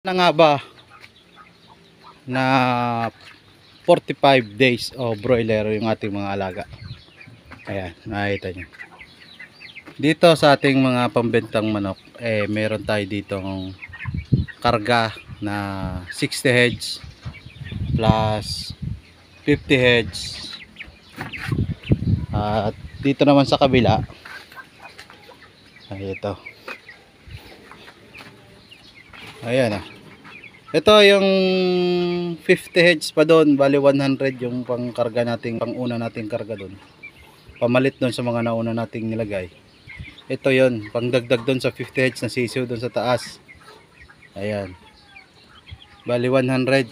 Na nga ba na 45 days o broiler yung ating mga alaga. Ayan, nakita nyo. Dito sa ating mga pambentang manok, meron tayo ditong karga na 60 heads plus 50 heads. At dito naman sa kabila, ito. Ayan ah. Ito yung 50 heads pa doon, bali 100 yung pangkarga nating, panguna nating karga doon. Pamalit doon sa mga nauna nating nilagay. Ito yon, pangdagdag doon sa 50 heads na sisiw doon sa taas. Ayan. Bali 100.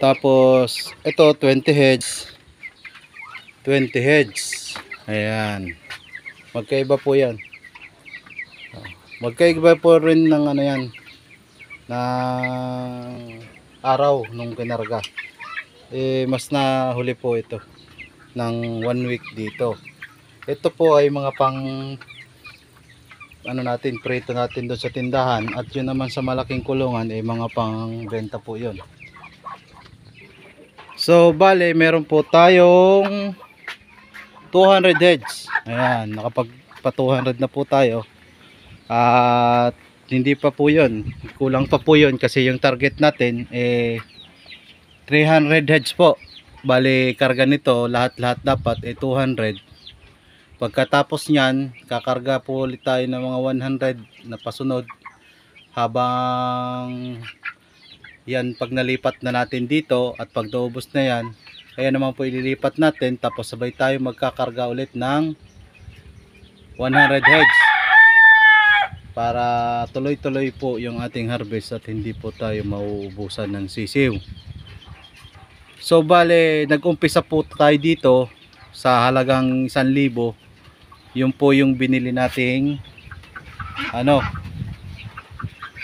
Tapos ito 20 heads. 20 heads. Ayan. Magkaiba po 'yan. Magkaiba po rin ng ano 'yan, ng araw nung kinarga. Mas nahuli po ito ng 1 week dito. Ito po ay mga pang ano natin, prito natin doon sa tindahan, at yun naman sa malaking kulungan mga pang benta po yun. So bale meron po tayong 200 heads. Ayan, nakapagpa 200 na po tayo. At hindi pa po yun, kulang pa po yun kasi yung target natin 300 heads po. Bali karga nito lahat-lahat dapat 200. Pagkatapos nyan, kakarga po ulit tayo ng mga 100 na pasunod habang yan, pag nalipat na natin dito at pag naubos na yan, kaya naman po ililipat natin, tapos sabay tayo magkakarga ulit ng 100 heads para tuloy-tuloy po yung ating harvest at hindi po tayo mauubusan ng sisiw. So bale, nag-umpisa po tayo dito sa halagang 1,000. Yung po yung binili nating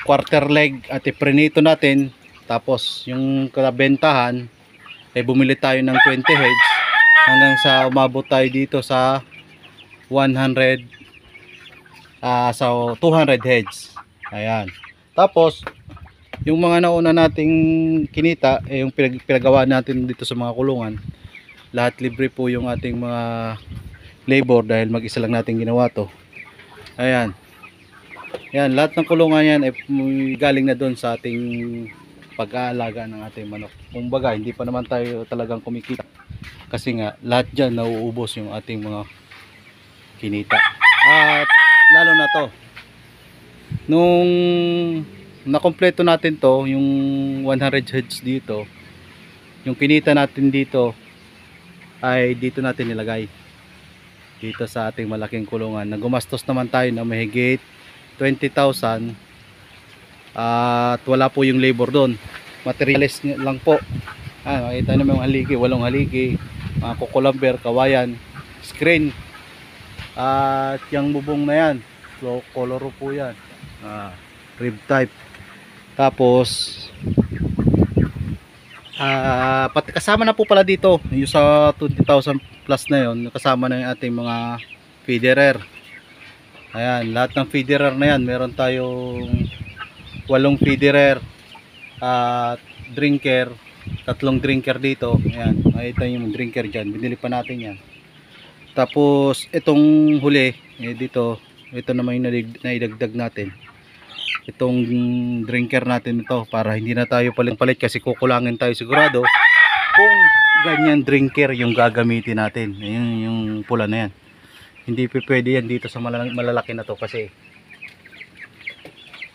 quarter leg at iprinito natin. Tapos yung kabentahan bumili tayo ng 20 heads hanggang sa umabot tayo dito sa 200 heads. Ayan. Tapos yung mga nauna nating kinita, yung pinagawa natin dito sa mga kulungan, lahat libre po yung ating mga labor dahil mag-isa lang natin ginawa to. Ayan. Ayan, lahat ng kulungan yan galing na doon sa ating pag-aalaga ng ating manok. Kumbaga, hindi pa naman tayo talagang kumikita kasi nga lahat dyan nauubos yung ating mga kinita. At lalo na to, nung nakompleto natin to, yung 100 heads dito, yung kinita natin dito ay dito natin nilagay dito sa ating malaking kulungan. Nagumastos naman tayo na mahigit 20,000 at wala po yung labor doon, materials lang po. Makita naman yung haligi, walong haligi, mga kukulamber, kawayan, screen, at yung bubong na yan color po yan, rib type. Tapos pati kasama na po pala dito yung sa 20,000 plus na yun, kasama na yung ating mga feederer. Ayan, lahat ng feederer na yan, meron tayong 8 feederer at drinker, 3 drinker dito. Ayan, makita yung drinker dyan, binili pa natin yan. Tapos itong huli dito, ito naman yung naidagdag natin, itong drinker natin ito, para hindi na tayo palit kasi kukulangin tayo sigurado kung ganyan drinker yung gagamitin natin. Ayun, yung pula na yan, hindi pwede yan dito sa malalaki na to kasi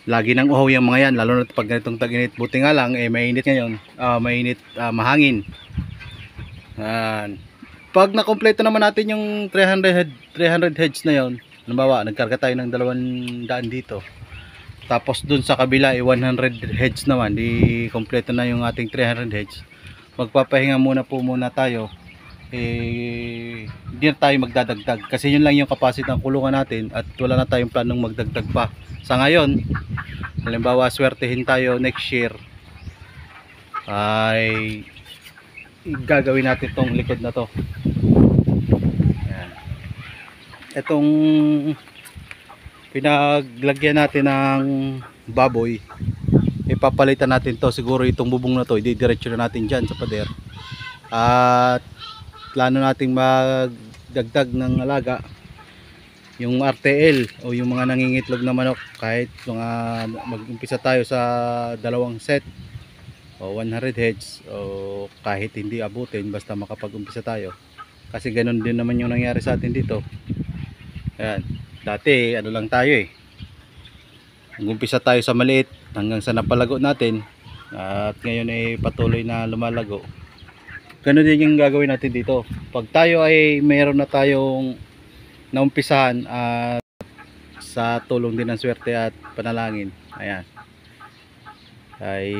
lagi nang uhaw yung mga yan, lalo na pag ganitong tag-init. Buti nga lang mainit ngayon, mainit, mahangin. Pag nakompleto naman natin yung 300 heads na yon, halimbawa nagkarga tayo ng 200 dito, tapos dun sa kabila 100 heads naman, di kompleto na yung ating 300 heads, magpapahinga muna tayo. Hindi na tayo magdadagdag kasi yun lang yung capacity ng kulungan natin at wala na tayong planong magdagdag pa sa ngayon. Halimbawa swertehin tayo next year, ay gagawin natin tong likod na to. Ayan. Itong pinaglagyan natin ng baboy, ipapalitan natin to. Siguro itong bubong na to ididiretso na natin dyan sa pader. At plano nating magdagdag ng alaga yung RTL o yung mga nangingitlog na manok. Kahit mga mag-umpisa tayo sa 2 set o 100 heads, o kahit hindi abutin basta makapag-umpisa tayo, kasi ganun din naman yung nangyari sa atin dito. Ayan, dati ano lang tayo nag-umpisa tayo sa maliit hanggang sa napalago natin, at ngayon ay patuloy na lumalago. Ganun din yung gagawin natin dito. Pag tayo ay mayroon na tayong naumpisahan, at sa tulong din ng swerte at panalangin, ayan, ay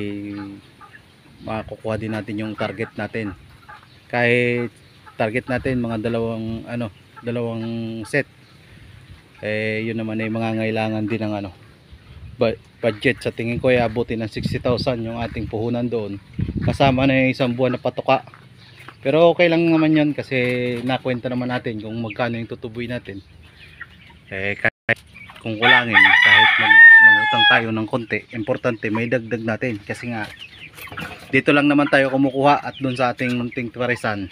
makukuha din natin yung target natin. Kahit target natin mga dalawang set, yun naman ay mangangailangan din ng budget. Sa tingin ko ay abutin ng 60,000 yung ating puhunan doon, kasama na yung 1 buwan na patuka. Pero okay lang naman yan, kasi nakwenta naman natin kung magkano yung tutubuin natin. Kahit kung kulangin, kahit mangutang tayo ng konti, importante may dagdag natin. Kasi nga dito lang naman tayo kumukuha, at doon sa ating munting parisan,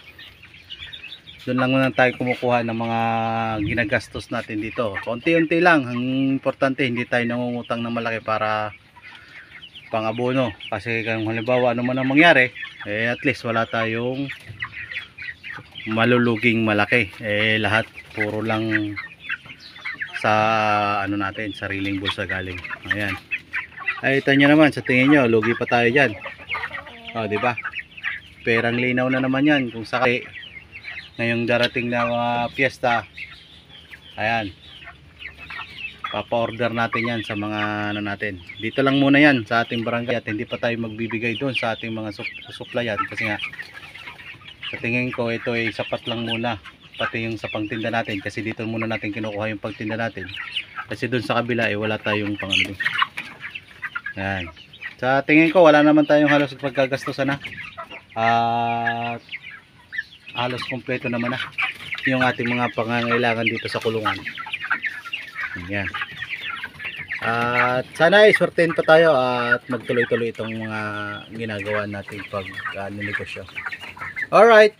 doon lang naman tayo kumukuha ng mga ginagastos natin dito. Konti-unti lang. Ang importante hindi tayo nangungutang ng malaki para pang-abono. Kasi kung halimbawa ano man ang mangyari, at least wala tayong maluluging malaki. Lahat puro lang sa natin, sariling bulsa galing. Ayan. Ay, ito nyo naman, sa tingin nyo lugi pa tayo dyan. Di ba? Perang linaw na naman yan kung sakali ngayong darating na mga piyesta. Ayan, papa-order natin yan sa mga natin. Dito lang muna yan sa ating barangay, at hindi pa tayo magbibigay doon sa ating mga supplyan, kasi nga sa tingin ko ito ay sapat lang muna, pati yung sa pangtinda natin, kasi dito muna natin kinukuha yung pagtinda natin, kasi doon sa kabila wala tayong pangano. Yan, sa tingin ko wala naman tayong halos pagkagastusan na, at halos kompleto naman na yung ating mga pangangailangan dito sa kulungan. Yan. At sana ay swertein pa tayo at magtuloy-tuloy itong mga ginagawa nating pag negosyo. Alright,